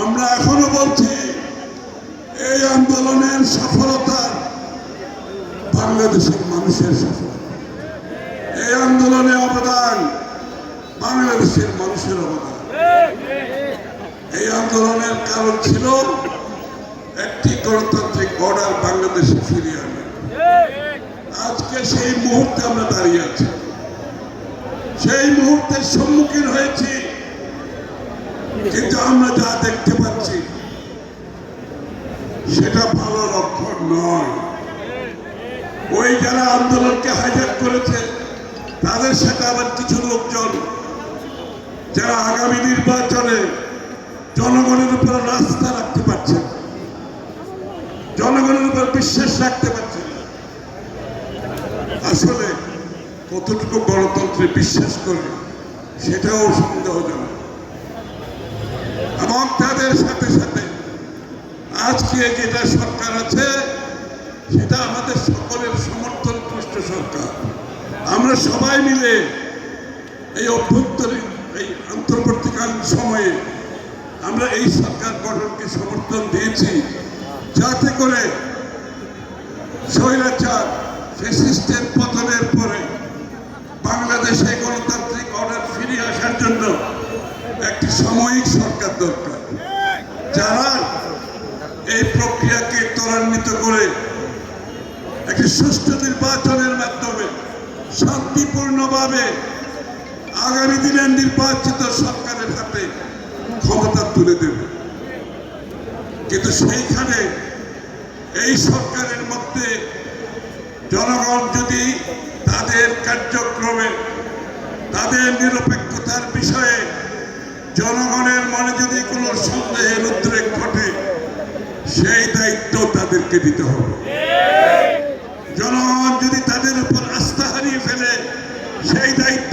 আমরা এখনো বলছি এই আন্দোলনের সফলতা বাংলাদেশের মানুষের সফলতা, এই আন্দোলনে অবদান বাংলাদেশের মানুষের অবদান। এই আন্দোলনের কারণ ছিল একটি গণতান্ত্রিক অর্ডার বাংলাদেশে ফিরিয়ে আনা। আজকে সেই মুহূর্তে আমরা দাঁড়িয়ে আছি, সেই মুহূর্তের সম্মুখীন হয়েছি, কিন্তু আমরা যা দেখতে পাচ্ছি সেটা ভালো লক্ষণ নয়। ওই যারা আন্দোলনকে হাইজ্যাক করেছে তাদের সাথে আবার কিছু লোকজন যারা আগামী নির্বাচনে জনগণের উপর রাস্তা রাখতে পারছে, জনগণের উপর বিশ্বাস রাখতে পারছে না। আসলে কতটুকু গণতন্ত্রে বিশ্বাস করে সেটাও সন্দেহজনক। এবং তাদের সাথে সাথে আজকে যেটা সরকার আছে সেটা আমাদের সকলের সমর্থন পুষ্ট সরকার। আমরা সবাই মিলে এই অভ্যন্তরীণ এই অন্তর্বর্তীকালীন সময়ে আমরা এই সরকার গঠনকে সমর্থন দিয়েছি, যাতে করে স্বৈরাচার ফ্যাসিস্টের পতনের পরে বাংলাদেশে গণতান্ত্রিক অর্ডার ফিরে আসার জন্য একটি সাময়িক সরকার দরকার, যারা এই প্রক্রিয়াকে ত্বরান্বিত করে একটি সুষ্ঠু নির্বাচনের মাধ্যমে শান্তিপূর্ণভাবে আগামী দিনের নির্বাচিত সরকারের হাতে ক্ষমতা তুলে দেবে। কিন্তু সেইখানে এই সরকারের মধ্যে জনগণ যদি তাদের কার্যক্রমে তাদের নিরপেক্ষতার বিষয়ে জনগণের মনে যদি কোনো সন্দেহের উদ্রেক ঘটে, সেই দায়িত্ব তাদেরকে দিতে হবে। জনগণ যদি তাদের উপর আস্থা হারিয়ে ফেলে, সেই দায়িত্ব